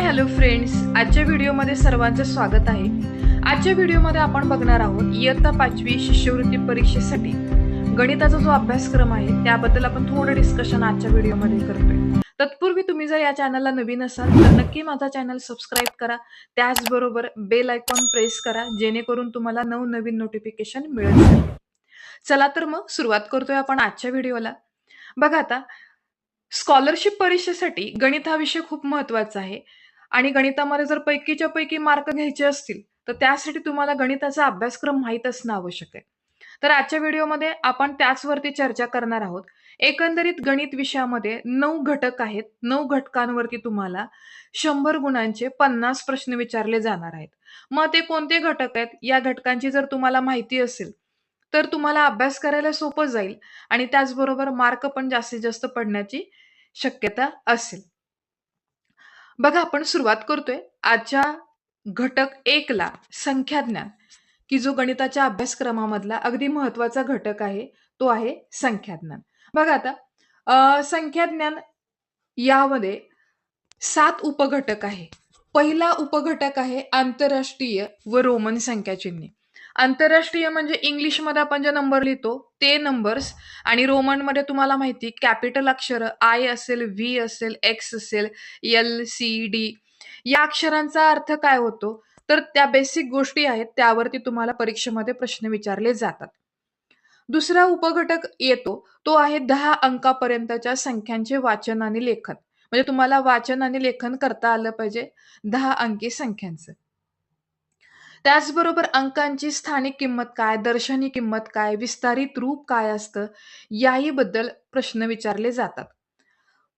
Hello friends, आजच्या व्हिडिओमध्ये सर्वांचं स्वागत आहे. आजच्या व्हिडिओमध्ये आपण बघणार आहोत इयत्ता 5वी शिष्यवृत्ती परीक्षेसाठी गणिताचा जो अभ्यासक्रम आहे त्याबद्दल आपण थोडं डिस्कशन आजच्या व्हिडिओमध्ये करतोय. तत्पूर्वी तुम्ही जर या चॅनलला नवीन असाल तर नक्की माझा चॅनल सबस्क्राईब करा. त्याचबरोबर बेल आयकॉन प्रेस करा जेणेकरून तुम्हाला नवनवीन नोटिफिकेशन मिळत जाईल. चला तर मग सुरुवात करतोय आपण आजच्या व्हिडिओला. बघा आता, स्कॉलरशिप परीक्षेसाठी गणित हा विषय खूप महत्वाचा आहे आणि गणितामध्ये जर पैकीच्या पैकी मार्क घ्यायचे असतील तर त्यासाठी तुम्हाला गणिताचा अभ्यासक्रम माहीत असणं आवश्यक आहे. तर आजच्या व्हिडिओमध्ये आपण त्याचवरती चर्चा करणार आहोत. एकंदरीत गणित विषयामध्ये 9 घटक आहेत. 9 घटकांवरती तुम्हाला 100 गुणांचे 50 प्रश्न विचारले जाणार आहेत. मग ते कोणते घटक आहेत, या घटकांची जर तुम्हाला माहिती असेल तर तुम्हाला अभ्यास करायला सोपं जाईल आणि त्याचबरोबर मार्क पण जास्तीत जास्त पडण्याची शक्यता असेल. बघा, आपण सुरुवात करतोय आजच्या घटक 1 ला संख्याज्ञान, की जो गणिताच्या अभ्यासक्रमामधला अगदी महत्वाचा घटक आहे, तो आहे संख्याज्ञान. बघा आता, संख्याज्ञान यामध्ये 7 उपघटक आहे. पहिला उपघटक आहे आंतरराष्ट्रीय व रोमन संख्याचिन्हे. आंतरराष्ट्रीय म्हणजे इंग्लिशमध्ये आपण जे नंबर लिहितो ते नंबर्स, आणि रोमनमध्ये तुम्हाला माहिती कॅपिटल अक्षर आय असेल, व्ही असेल, एक्स असेल, एल, सी, डी. या अक्षरांचा अर्थ काय होतो तर त्या बेसिक गोष्टी आहेत त्यावरती तुम्हाला परीक्षेमध्ये प्रश्न विचारले जातात. दुसरा उपघटक येतो तो आहे 10 अंकापर्यंतच्या संख्यांचे वाचन आणि लेखन. म्हणजे तुम्हाला वाचन आणि लेखन करता आलं पाहिजे 10 अंकी संख्यांचं. त्याचबरोबर अंकांची स्थानिक किंमत काय, दर्शनी किंमत काय, विस्तारित रूप काय असतं, याही बद्दल प्रश्न विचारले जातात.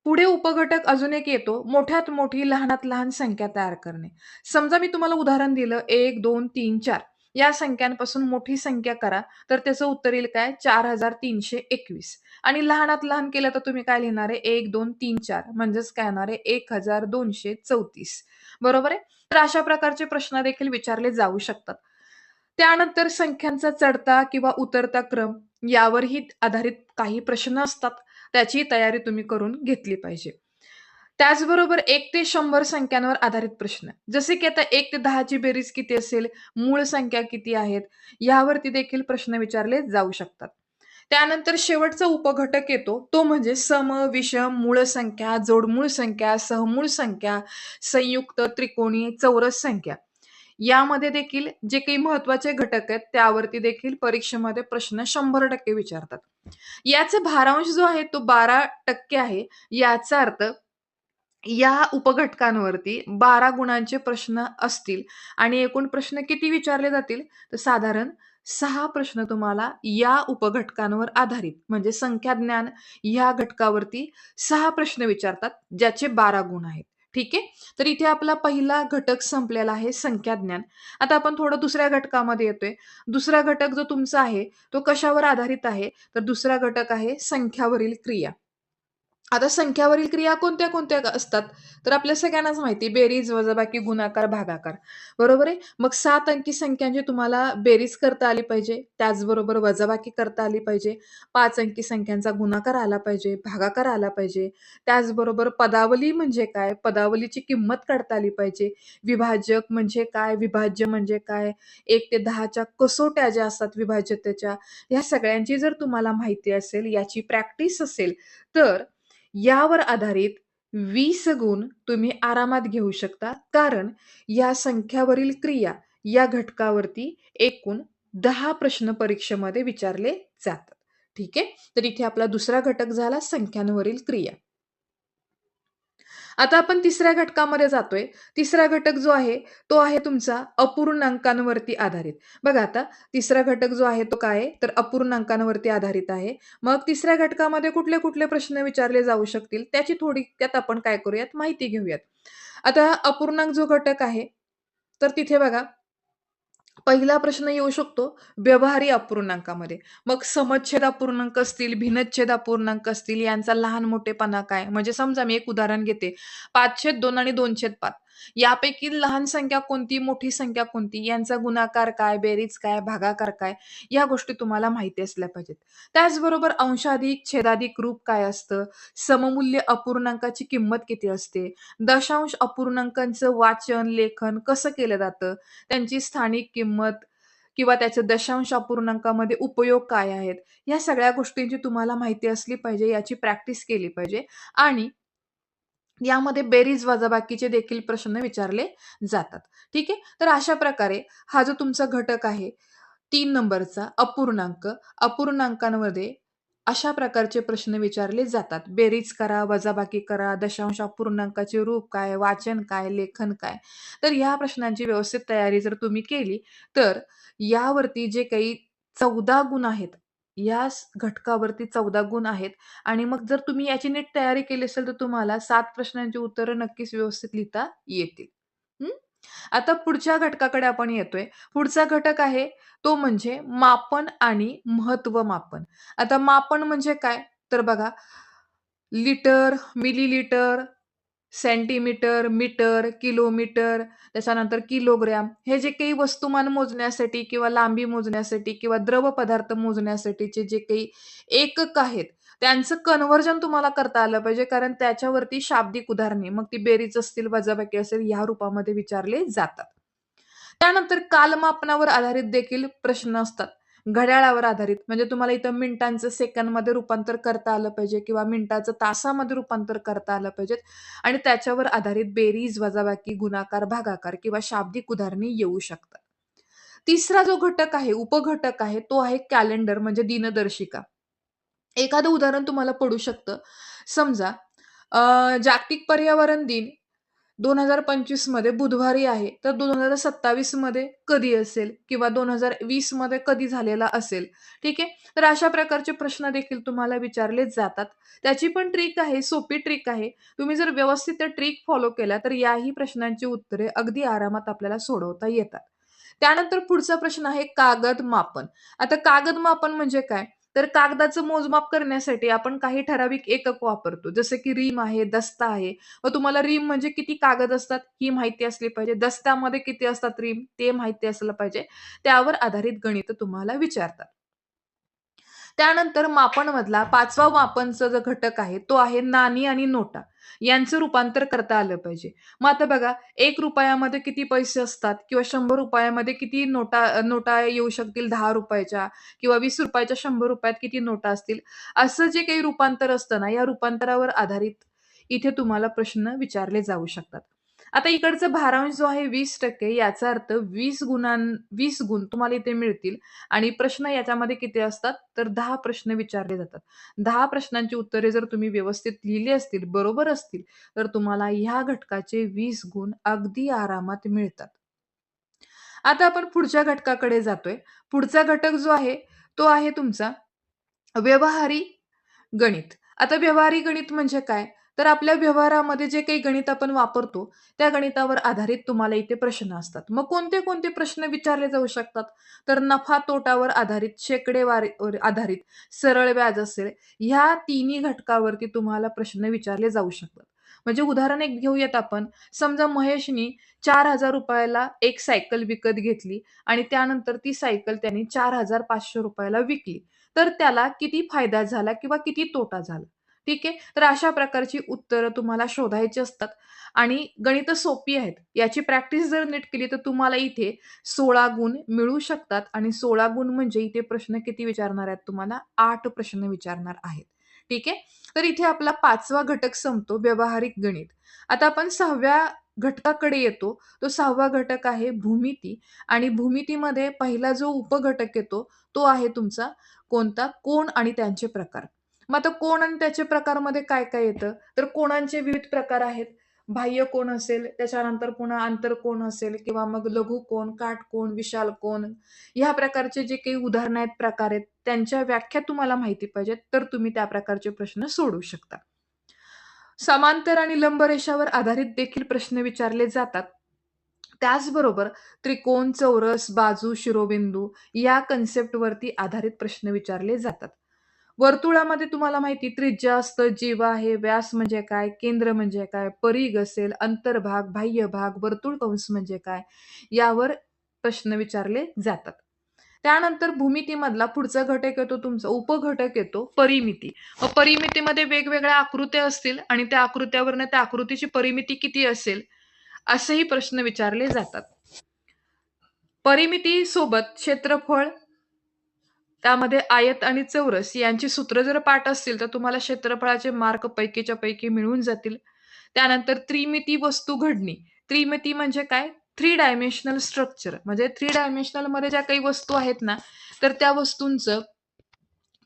पुढे उपघटक अजून एक येतो, मोठ्यात मोठी लहानात लहान संख्या तयार करणे. समजा मी तुम्हाला उदाहरण दिलं 1, 2, 3, 4 या संख्यांपासून मोठी संख्या करा, तर त्याचं उत्तर येईल काय, 4321. आणि लहानात लहान केलं तर तुम्ही काय लिहिणार आहे, 1, 2, 3, 4 म्हणजेच काय येणार आहे, 1234. बरोबर आहे. तर अशा प्रकारचे प्रश्न देखील विचारले जाऊ शकतात. त्यानंतर संख्यांचा चढता किंवा उतरता क्रम यावरही आधारित काही प्रश्न असतात. त्याची तयारी तुम्ही करून घेतली पाहिजे. त्याचबरोबर 1 ते 100 संख्यांवर आधारित प्रश्न. जसे की आता 1 ते 10 ची बेरीज किती असेल, मूळ संख्या किती आहेत, यावरती देखील प्रश्न विचारले जाऊ शकतात. त्यानंतर शेवटचा उपघटक येतो, तो म्हणजे सम, विषम, मूळ संख्या, जोडमूळ संख्या, सहमूळ संख्या, संयुक्त, त्रिकोणी, चौरस संख्या. यामध्ये देखील जे काही महत्त्वाचे घटक आहेत, त्यावरती देखील परीक्षेमध्ये प्रश्न 100% विचारतात. याचा भारांश जो आहे तो 12% आहे. याचा अर्थ या उपघटकांवरती 12 गुणांचे प्रश्न असतील आणि एकूण प्रश्न किती विचारले जातील तर साधारण 6 प्रश्न तुम्हाला या उपघटकांवर आधारित म्हणजे संख्याज्ञान या घटकावरती 6 प्रश्न विचारतात, ज्याचे 12 गुण आहेत. ठीक आहे. तर इथे आपला पहिला घटक संपलेला आहे, संख्याज्ञान. आता आपण थोडं दुसऱ्या घटकामध्ये येतोय. दुसरा घटक जो तुमचा आहे तो कशावर आधारित आहे तर दुसरा घटक आहे संख्यावरील क्रिया. आता संख्यावरील क्रिया कोणत्या कोणत्या असतात तर आपल्या सगळ्यांनाच माहिती, बेरीज, वजाबाकी, गुणाकार, भागाकार. बरोबर आहे. मग 7 अंकी संख्यांची तुम्हाला बेरीज करता आली पाहिजे, त्याचबरोबर वजाबाकी करता आली पाहिजे, 5 अंकी संख्यांचा गुणाकार आला पाहिजे, भागाकार आला पाहिजे, त्याचबरोबर पदावली म्हणजे काय, पदावलीची किंमत काढता आली पाहिजे, विभाजक म्हणजे काय, विभाज्य म्हणजे काय, 1 ते 10च्या कसोट्या ज्या असतात विभाज्यतेच्या, या सगळ्यांची जर तुम्हाला माहिती असेल, याची प्रॅक्टिस असेल, तर यावर आधारित 20 गुण तुम्ही आरामात घेऊ शकता. कारण या संख्यावरील क्रिया या घटकावरती एकूण 10 प्रश्न परीक्षेमध्ये विचारले जातात. ठीक आहे. तर इथे आपला दुसरा घटक झाला संख्यांवरील क्रिया. आता आपण तिसऱ्या घटकामध्ये जातोय. तिसरा घटक जो आहे, तो आहे तुमचा अपूर्णांकांवरती आधारित. बघा आता, तिसरा घटक जो आहे तो काय आहे, तर अपूर्णांकांवरती आधारित आहे. मग तिसऱ्या घटकामध्ये कुठले-कुठले प्रश्न विचारले जाऊ शकतील, त्याची थोडक्यात आपण काय करूयात, माहिती घेऊयात. आता अपूर्णांक जो घटक आहे, तर तिथे बघा, पहिला प्रश्न येऊ शकतो व्यवहारी अपूर्णांकामध्ये. मग समच्छेद अपूर्णांक असतील, भिन्नच्छेद अपूर्णांक असतील, यांचा लहान मोठेपणा काय? म्हणजे समजा मी एक उदाहरण घेते, 5/2 आणि 2/5. यापैकी लहान संख्या कोणती, मोठी संख्या कोणती, यांचा गुणाकार काय, बेरीज काय, भागाकार काय, या गोष्टी तुम्हाला माहिती असल्या पाहिजेत. त्याचबरोबर अंशाधिक, छेदाधिक रूप काय असतं, सममूल्य अपूर्णांकाची किंमत किती असते, दशांश अपूर्णांकांचं वाचन, लेखन कसं केलं जातं, त्यांची स्थानिक किंमत किंवा त्याचे दशांश अपूर्णांकामध्ये उपयोग काय आहेत, या सगळ्या गोष्टींची तुम्हाला माहिती असली पाहिजे, याची प्रॅक्टिस केली पाहिजे आणि यामध्ये बेरीज वजाबाकीचे देखील प्रश्न विचारले जातात. ठीक आहे. तर अशा प्रकारे हा जो तुमचा घटक आहे 3 नंबरचा अपूर्णांक, अपूर्णांकांमध्ये अशा प्रकारचे प्रश्न विचारले जातात. बेरीज करा, वजाबाकी करा, दशांश अपूर्णांकाचे रूप काय, वाचन काय, लेखन काय. तर ह्या प्रश्नांची व्यवस्थित तयारी जर तुम्ही केली, तर यावरती जे काही 14 गुण आहेत, या घटकावरती 14 गुण आहेत आणि मग जर तुम्ही याची नीट तयारी केली असेल, तर तुम्हाला 7 प्रश्नांची उत्तरं नक्कीच व्यवस्थित लिहिता येतील. हं. आता पुढच्या घटकाकडे आपण येतोय. पुढचा घटक आहे तो म्हणजे मापन आणि महत्त्व मापन. आता मापन म्हणजे काय? तर बघा litre, millilitre, centimetre, metre, kilometre, त्याच्यानंतर किलोग्रॅम हे जे काही वस्तुमान मोजण्यासाठी किंवा लांबी मोजण्यासाठी किंवा द्रव पदार्थ मोजण्यासाठीचे जे काही एकक आहेत, त्यांचं कन्व्हर्जन तुम्हाला करता आलं पाहिजे. कारण त्याच्यावरती शाब्दिक उदाहरणे, मग ती बेरीज असतील, वजाबाकी असेल, ह्या रूपामध्ये विचारले जातात. त्यानंतर कालमापनावर आधारित देखील प्रश्न असतात. घड्याळावर आधारित म्हणजे तुम्हाला इथं मिनिटांचं सेकंदमध्ये रूपांतर करता आलं पाहिजे किंवा मिनिटाचं तासामध्ये रूपांतर करता आलं पाहिजेत आणि त्याच्यावर आधारित बेरीज, वजाबाकी, गुणाकार, भागाकार किंवा शाब्दिक उदाहरणे येऊ शकतात. तिसरा जो घटक आहे, उपघटक आहे, तो आहे कॅलेंडर म्हणजे दिनदर्शिका. एखादं उदाहरण तुम्हाला पडू शकतं. समजा जागतिक पर्यावरण दिन 2025 मध्ये बुधवारी आहे, तर 2027 मध्ये कधी असेल किंवा 2020 मध्ये कधी झालेला असेल, ठीक आहे. तर अशा प्रकारचे प्रश्न देखील तुम्हाला विचारले जातात. त्याची पण ट्रिक आहे, सोपी ट्रिक आहे. तुम्ही जर व्यवस्थित त्या ट्रिक फॉलो केल्या, तर याही प्रश्नांची उत्तरे अगदी आरामात आपल्याला सोडवता येतात. त्यानंतर पुढचा प्रश्न आहे कागद मापन. आता कागद मापन म्हणजे काय? तर कागदाचं मोजमाप करण्यासाठी आपण काही ठराविक एकक वापरतो. जसं की रीम आहे, दस्ता आहे. मग तुम्हाला रीम म्हणजे किती कागद असतात ही माहिती असली पाहिजे. दस्त्यामध्ये किती असतात रीम ते माहिती असलं पाहिजे. त्यावर आधारित गणितं तुम्हाला विचारतात. त्यानंतर मापनमधला 5वा मापनचा जो घटक आहे, तो आहे नाणी आणि नोटा. यांचं रूपांतर करता आलं पाहिजे. मग आता बघा ₹1 किती पैसे असतात किंवा ₹100 किती नोटा येऊ शकतील ₹10 किंवा ₹20 ₹100 किती नोटा असतील. असं जे काही रूपांतर असतं ना, या रूपांतरावर आधारित इथे तुम्हाला प्रश्न विचारले जाऊ शकतात. आता इकडचा भारांश जो आहे 20% याचा अर्थ 20 गुण तुम्हाला इथे मिळतील आणि प्रश्न याच्यामध्ये किती असतात, तर 10 प्रश्न विचारले जातात. 10 प्रश्नांची उत्तरे जर तुम्ही व्यवस्थित लिहिली असतील, बरोबर असतील, तर तुम्हाला ह्या घटकाचे 20 गुण अगदी आरामात मिळतात. आता आपण पुढच्या घटकाकडे जातोय. पुढचा घटक जो आहे, तो आहे तुमचा व्यवहारी गणित. आता व्यवहारी गणित म्हणजे काय? तर आपल्या व्यवहारामध्ये जे काही गणित आपण वापरतो, त्या गणितावर आधारित तुम्हाला इथे प्रश्न असतात. मग कोणते-कोणते प्रश्न विचारले जाऊ शकतात? तर नफा-तोटावर आधारित, शेकडेवारीवर आधारित, सरळ व्याज असेल, ह्या तिन्ही घटकावरती तुम्हाला प्रश्न विचारले जाऊ शकतात. म्हणजे उदाहरण एक घेऊयात आपण. समजा महेशनी ₹4000 ला एक सायकल विकत घेतली आणि त्यानंतर ती सायकल त्याने ₹4500 ला विकली. तर त्याला किती फायदा झाला किंवा किती तोटा झाला. ठीक आहे. तर अशा प्रकारची उत्तरं तुम्हाला शोधायची असतात आणि गणितं सोपी आहेत. याची प्रॅक्टिस जर नीट केली तर तुम्हाला इथे 16 गुण मिळू शकतात आणि 16 गुण म्हणजे इथे प्रश्न किती विचारणार आहेत तुम्हाला? 8 प्रश्न विचारणार आहेत. ठीक आहे. तर इथे आपला 5वा घटक संपतो व्यावहारिक गणित. आता आपण 6व्या घटकाकडे येतो. तो 6वा घटक आहे भूमिती आणि भूमितीमध्ये पहिला जो उपघटक येतो तो आहे तुमचा कोणता? कोन आणि त्यांचे प्रकार. मग आता कोन आणि त्याचे प्रकारमध्ये काय-काय येतं? तर कोनांचे विविध प्रकार आहेत. बाह्य कोन असेल, त्याच्यानंतर पुन्हा आंतरकोन असेल किंवा मग लघुकोन, काटकोन, विशाल कोन ह्या प्रकारचे जे काही उदाहरणं आहेत, प्रकार आहेत, त्यांच्या व्याख्या तुम्हाला माहिती पाहिजेत, तर तुम्ही त्या प्रकारचे प्रश्न सोडवू शकता. समांतर आणि लंब रेषावर आधारित देखील प्रश्न विचारले जातात. त्याचबरोबर त्रिकोण, चौरस, बाजू, शिरोबिंदू या कन्सेप्टवरती आधारित प्रश्न विचारले जातात. वर्तुळामध्ये तुम्हाला माहिती त्रिज्या असतं, जीवा आहे, व्यास म्हणजे काय, केंद्र म्हणजे काय, परिघ असेल, अंतर्भाग, बाह्य भाग, वर्तुळ कंस म्हणजे काय, यावर प्रश्न विचारले जातात. त्यानंतर भूमितीमधला पुढचा घटक येतो तुमचा उपघटक येतो परिमिती. परिमितीमध्ये वेगवेगळ्या आकृत्या असतील आणि त्या आकृत्यावरनं त्या आकृतीची परिमिती किती असेल, असेही प्रश्न विचारले जातात. परिमिती सोबत क्षेत्रफळ, त्यामध्ये आयत आणि चौरस यांची सूत्र जर पाठ असतील, तर तुम्हाला क्षेत्रफळाचे मार्क पैकीच्या पैकी मिळून जातील. त्यानंतर त्रिमिती वस्तू घडणी. त्रिमिती म्हणजे काय? 3 डायमेन्शनल स्ट्रक्चर म्हणजे 3 डायमेन्शनलमध्ये ज्या काही वस्तू आहेत ना, तर त्या वस्तूंचं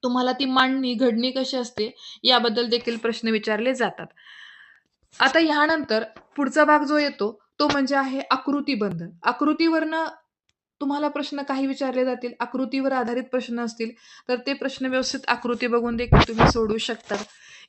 तुम्हाला ती मांडणी, घडणी कशी असते याबद्दल देखील प्रश्न विचारले जातात. आता ह्यानंतर पुढचा भाग जो येतो, तो म्हणजे आहे आकृतिबंध. आकृतीवरनं तुम्हाला प्रश्न काही विचारले जातील, आकृतीवर आधारित प्रश्न असतील, तर ते प्रश्न व्यवस्थित आकृती बघून देखील तुम्ही सोडवू शकता.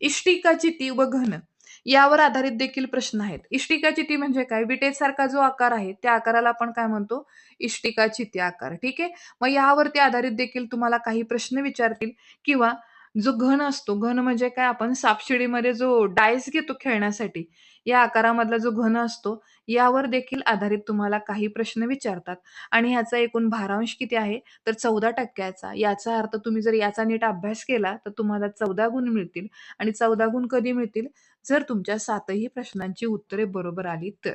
इष्टिका, चिती व घन यावर आधारित देखील प्रश्न आहेत. इष्टिका, चिती म्हणजे काय? विटेसारखा जो आकार आहे, त्या आकाराला आपण काय म्हणतो? इष्टिका, चिती आकार. ठीक आहे. मग यावरती आधारित देखील तुम्हाला काही प्रश्न विचारतील किंवा जो घन असतो, घन म्हणजे काय? आपण सापशिडीमध्ये जो डायस घेतो खेळण्यासाठी, या आकारामधला जो घन असतो, यावर देखील आधारित तुम्हाला काही प्रश्न विचारतात आणि ह्याचा एकूण भारांश किती आहे? तर 14% याचा अर्थ तुम्ही जर याचा नीट अभ्यास केला, तर तुम्हाला 14 गुण मिळतील आणि 14 गुण कधी मिळतील? जर तुमच्या 7ही प्रश्नांची उत्तरे बरोबर आली तर.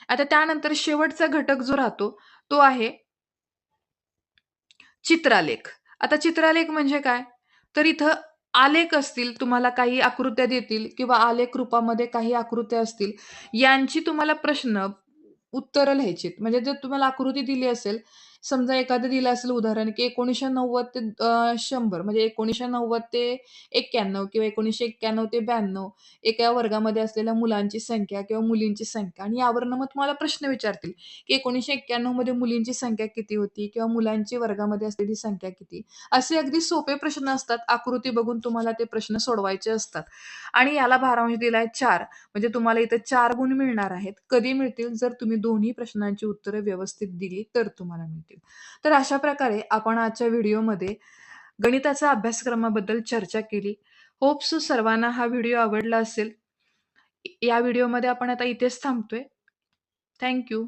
आता त्यानंतर शेवटचा घटक जो राहतो, तो आहे चित्रालेख. आता चित्रालेख म्हणजे काय? तर इथं आलेख असतील, तुम्हाला काही आकृत्या देतील किंवा आलेख रूपामध्ये काही आकृत्या असतील, यांची तुम्हाला प्रश्न, उत्तरं लिहायची आहेत. म्हणजे जर तुम्हाला आकृती दिली असेल, समजा एखादं दिलं असेल उदाहरण, की 1990 ते 100 म्हणजे 1990 ते 91 किंवा 1991 ते 92 एका वर्गामध्ये असलेल्या मुलांची संख्या किंवा मुलींची संख्या आणि यावरनं मग तुम्हाला प्रश्न विचारतील, की 1991 मध्ये मुलींची संख्या किती होती किंवा मुलांची वर्गामध्ये असलेली संख्या किती? असे अगदी सोपे प्रश्न असतात. आकृती बघून तुम्हाला ते प्रश्न सोडवायचे असतात आणि याला भारांश दिलाय 4 म्हणजे तुम्हाला इथं 4 गुण मिळणार आहेत. कधी मिळतील? जर तुम्ही दोन्ही प्रश्नांची उत्तरं व्यवस्थित दिली तर तुम्हाला मिळतील. तर अशा प्रकारे आपण आजच्या व्हिडिओमध्ये गणिताच्या अभ्यासक्रमाबद्दल चर्चा केली. होप सो सर्वांना हा व्हिडिओ आवडला असेल. या व्हिडिओमध्ये आपण आता इथेच थांबतोय. Thank you.